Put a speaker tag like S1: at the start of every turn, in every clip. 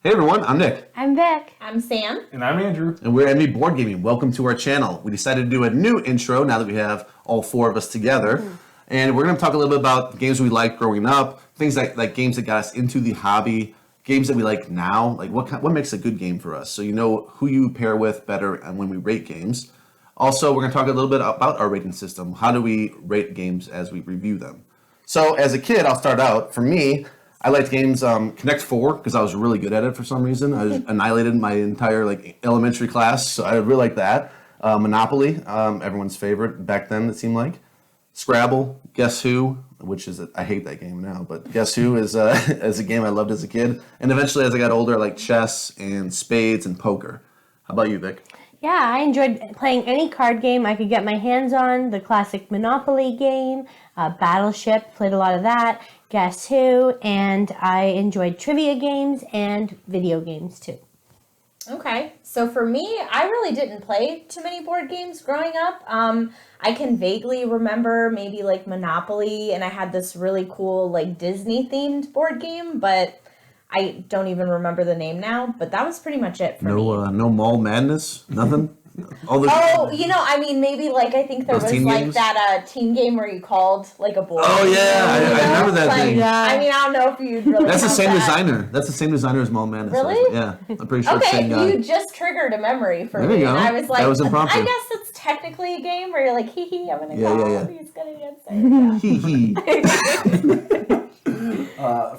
S1: Hey everyone, I'm Nick.
S2: I'm Vic.
S3: I'm Sam.
S4: And I'm Andrew.
S1: And we're ME Board Gaming. Welcome to our channel. We decided to do a new intro now that we have all four of us together. And we're going to talk a little bit about the games we liked growing up, things like games that got us into the hobby, games that we like now, like what makes a good game for us. So you know who you pair with better and when we rate games. Also, we're going to talk a little bit about our rating system. How do we rate games as we review them? So as a kid, I'll start out. For me, I liked games Connect 4 because I was really good at it for some reason. I annihilated my entire elementary class, so I really like that. Monopoly, everyone's favorite back then, it seemed like. Scrabble, Guess Who, which is I hate that game now, but Guess Who is a game I loved as a kid. And eventually, as I got older, I liked chess and spades and poker. How about you, Vic?
S2: Yeah, I enjoyed playing any card game I could get my hands on. The classic Monopoly game, Battleship, played a lot of that. Guess Who, and I enjoyed trivia games and video games too.
S3: Okay, so for me, I really didn't play too many board games growing up. I can vaguely remember maybe like Monopoly, and I had this really cool like Disney themed board game, but I don't even remember the name now. But that was pretty much it for me.
S1: No Mall Madness, nothing.
S3: I mean, maybe like I think there was like
S1: games?
S3: that team game where you called like a board.
S1: Oh yeah, I remember that thing.
S3: I mean, I don't know if you'd really.
S1: That's the
S3: count
S1: same
S3: that.
S1: designer. That's the same designer as Mall Madness.
S3: Really?
S1: Yeah, I'm pretty sure it's the same guy.
S3: You just triggered a memory for
S1: There
S3: me.
S1: you go.
S3: And I was like,
S1: That was impromptu.
S3: I guess it's technically a game where you're like, hee hee, I'm gonna call.
S1: Yeah.
S3: He's gonna answer.
S1: Hee hee.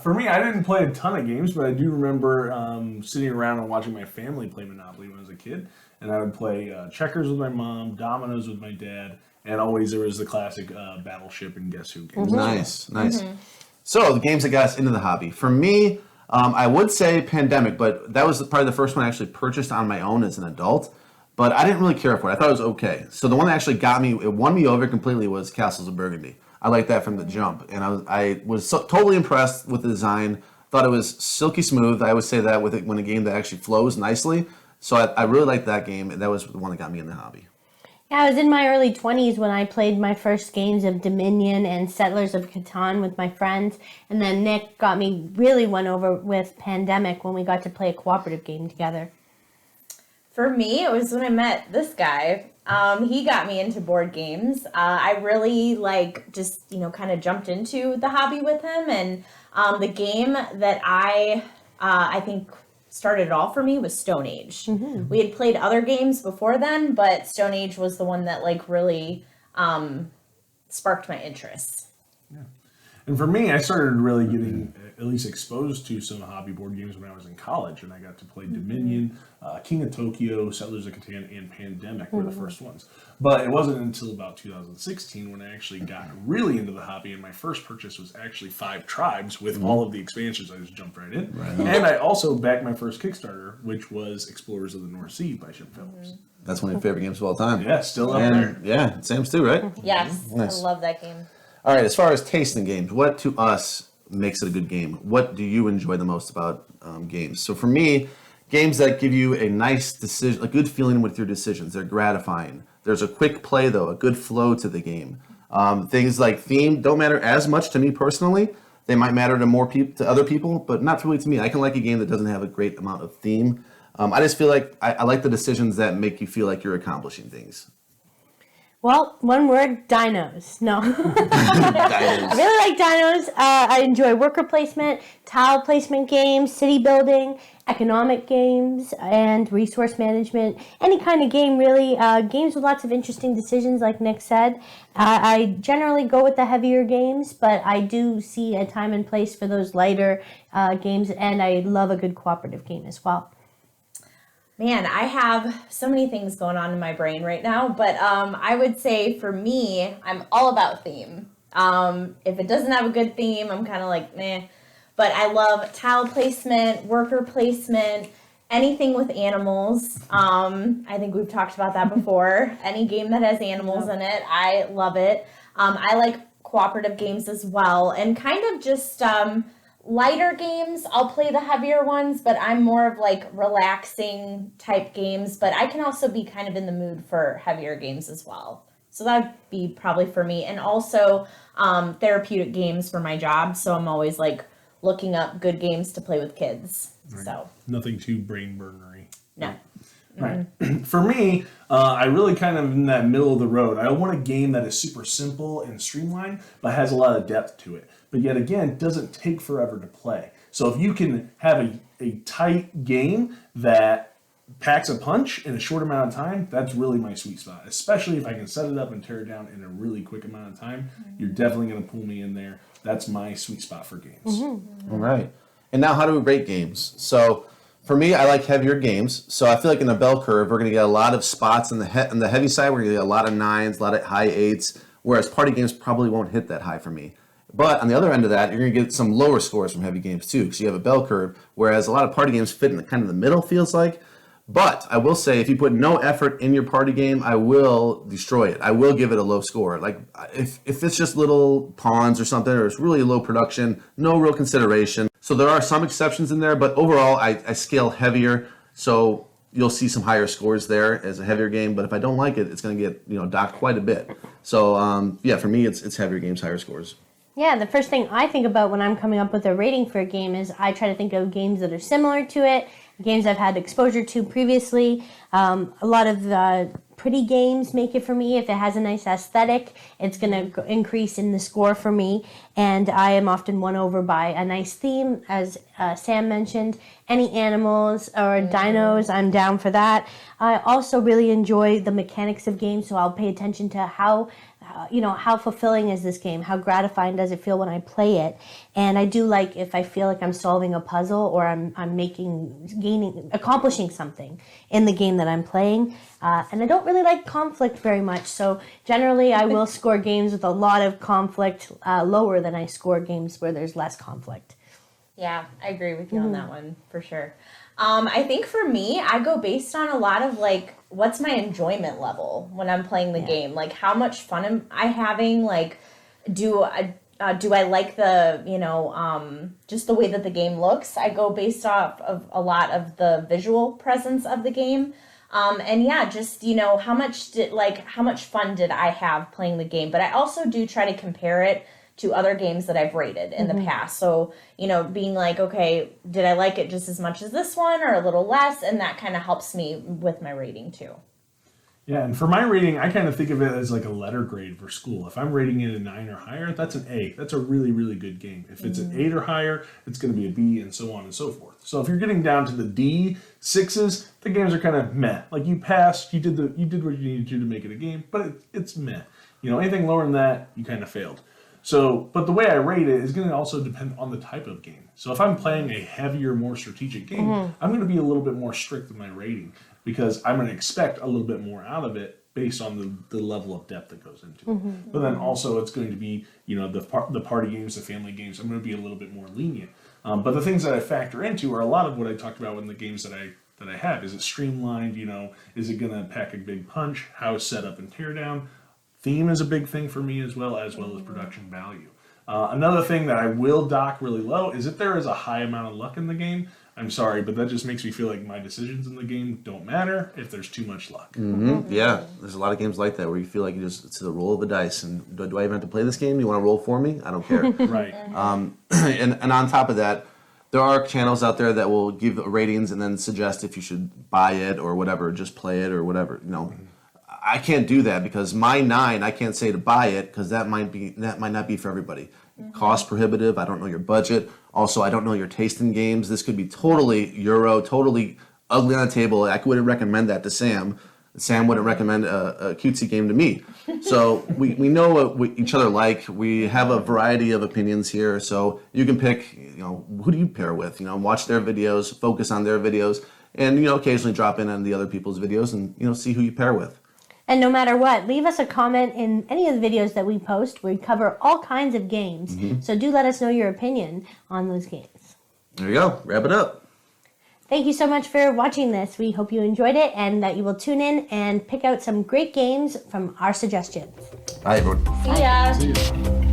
S4: For me, I didn't play a ton of games, but I do remember sitting around and watching my family play Monopoly when I was a kid. And I would play checkers with my mom, dominoes with my dad, and always there was the classic Battleship and Guess Who games.
S1: Nice. So the games that got us into the hobby. For me, I would say Pandemic, but that was probably the first one I actually purchased on my own as an adult. But I didn't really care for it. I thought it was okay. So the one that actually it won me over completely was Castles of Burgundy. I liked that from the jump, and I was totally impressed with the design. Thought it was silky smooth. I always say that with when a game that actually flows nicely. So I really liked that game, and that was the one that got me in the hobby.
S2: Yeah, I was in my early 20s when I played my first games of Dominion and Settlers of Catan with my friends. And then Nick got me really won over with Pandemic when we got to play a cooperative game together.
S3: For me, it was when I met this guy. He got me into board games. I really just kind of jumped into the hobby with him, and the game that I think started it all for me was Stone Age. Mm-hmm. We had played other games before then, but Stone Age was the one that really sparked my interest.
S4: Yeah. And for me, I started really getting at least exposed to some hobby board games when I was in college, and I got to play Dominion, King of Tokyo, Settlers of Catan, and Pandemic were the first ones. But it wasn't until about 2016 when I actually got really into the hobby, and my first purchase was actually 5 Tribes with all of the expansions. I just jumped right in. Right. And I also backed my first Kickstarter, which was Explorers of the North Sea by Jim Phillips.
S1: That's one of your favorite games of all time.
S4: Yeah, still up there.
S1: Yeah, Sam's too, right?
S3: Yes,
S1: Nice.
S3: I love that game.
S1: All right, as far as taste in games, what to us makes it a good game? What do you enjoy the most about games? So for me, games that give you a nice decision, a good feeling with your decisions, they're gratifying. There's a quick play, though, a good flow to the game. Things like theme don't matter as much to me personally. They might matter to more people, to other people, but not really to me. I can like a game that doesn't have a great amount of theme. I just feel like I like the decisions that make you feel like you're accomplishing things.
S2: Well, one word, dinos. No. I really like dinos. I enjoy worker placement, tile placement games, city building, economic games, and resource management. Any kind of game, really. Games with lots of interesting decisions, like Nick said. I generally go with the heavier games, but I do see a time and place for those lighter games, and I love a good cooperative game as well.
S3: Man, I have so many things going on in my brain right now, but I would say for me, I'm all about theme. If it doesn't have a good theme, I'm kind of like, meh. But I love tile placement, worker placement, anything with animals. I think we've talked about that before. Any game that has animals in it, I love it. I like cooperative games as well, and kind of just lighter games. I'll play the heavier ones, but I'm more of relaxing type games, but I can also be kind of in the mood for heavier games as well. So that'd be probably for me. And also therapeutic games for my job. So I'm always looking up good games to play with kids. So
S4: Nothing too brain burnery.
S3: no.
S4: Right. For me, I really kind of in that middle of the road. I want a game that is super simple and streamlined, but has a lot of depth to it. But yet again, doesn't take forever to play. So if you can have a tight game that packs a punch in a short amount of time, that's really my sweet spot. Especially if I can set it up and tear it down in a really quick amount of time, you're definitely going to pull me in there. That's my sweet spot for games.
S1: All right. And now, how do we rate games? So, for me, I like heavier games. So I feel like in a bell curve, we're going to get a lot of spots on the heavy side. We're going to get a lot of 9s, a lot of high 8s, whereas party games probably won't hit that high for me. But on the other end of that, you're going to get some lower scores from heavy games too, because you have a bell curve, whereas a lot of party games fit in the kind of the middle, feels like. But I will say, if you put no effort in your party game, I will destroy it. I will give it a low score. Like, if it's just little pawns or something, or it's really low production, no real consideration. So there are some exceptions in there, but overall, I scale heavier. So you'll see some higher scores there as a heavier game. But if I don't like it, it's going to get docked quite a bit. So yeah, for me, it's heavier games, higher scores.
S2: Yeah, the first thing I think about when I'm coming up with a rating for a game is I try to think of games that are similar to it, games I've had exposure to previously. A lot of the pretty games make it for me. If it has a nice aesthetic, it's going to increase in the score for me. And I am often won over by a nice theme, as Sam mentioned. Any animals or dinos, I'm down for that. I also really enjoy the mechanics of games, so I'll pay attention to how fulfilling is this game? How gratifying does it feel when I play it? And I do like if I feel like I'm solving a puzzle or I'm accomplishing something in the game that I'm playing. And I don't really like conflict very much. So generally I will score games with a lot of conflict lower than I score games where there's less conflict.
S3: Yeah, I agree with you on that one for sure. I think for me, I go based on a lot of like, what's my enjoyment level when I'm playing the game? Like, how much fun am I having? Like, do I like the, just the way that the game looks? I go based off of a lot of the visual presence of the game. And yeah, just, how much fun did I have playing the game? But I also do try to compare it to other games that I've rated in the past. So, being like, okay, did I like it just as much as this one or a little less? And that kind of helps me with my rating too.
S4: Yeah, and for my rating, I kind of think of it as like a letter grade for school. If I'm rating it a 9 or higher, that's an A. That's a really, really good game. If it's an 8 or higher, it's going to be a B, and so on and so forth. So if you're getting down to the D, 6s, the games are kind of meh. Like you passed, you did what you needed to make it a game, but it's meh. Anything lower than that, you kind of failed. So, but the way I rate it is going to also depend on the type of game. So if I'm playing a heavier, more strategic game, I'm going to be a little bit more strict with my rating because I'm going to expect a little bit more out of it based on the level of depth that goes into it. But then also it's going to be, the party games, the family games, I'm going to be a little bit more lenient. But the things that I factor into are a lot of what I talked about in the games that I have. Is it streamlined? Is it going to pack a big punch? How is set up and tear down? Theme is a big thing for me as well as production value. Another thing that I will dock really low is if there is a high amount of luck in the game. I'm sorry, but that just makes me feel like my decisions in the game don't matter if there's too much luck.
S1: Yeah, there's a lot of games like that where you feel like it's the roll of the dice. And do I even have to play this game? You want to roll for me? I don't care.
S4: Right.
S1: And on top of that, there are channels out there that will give ratings and then suggest if you should buy it or whatever, just play it or whatever. I can't do that because my 9, I can't say to buy it because that might not be for everybody. Cost prohibitive. I don't know your budget. Also, I don't know your taste in games. This could be totally Euro, totally ugly on the table. I wouldn't recommend that to Sam. Sam wouldn't recommend a cutesy game to me. So we know what each other like. We have a variety of opinions here. So you can pick, who do you pair with? Watch their videos, focus on their videos, and occasionally drop in on the other people's videos and see who you pair with.
S2: And no matter what, leave us a comment in any of the videos that we post. We cover all kinds of games. So do let us know your opinion on those games.
S1: There you go. Wrap it up.
S2: Thank you so much for watching this. We hope you enjoyed it and that you will tune in and pick out some great games from our suggestions.
S1: Bye, everyone.
S3: See ya.
S4: See ya.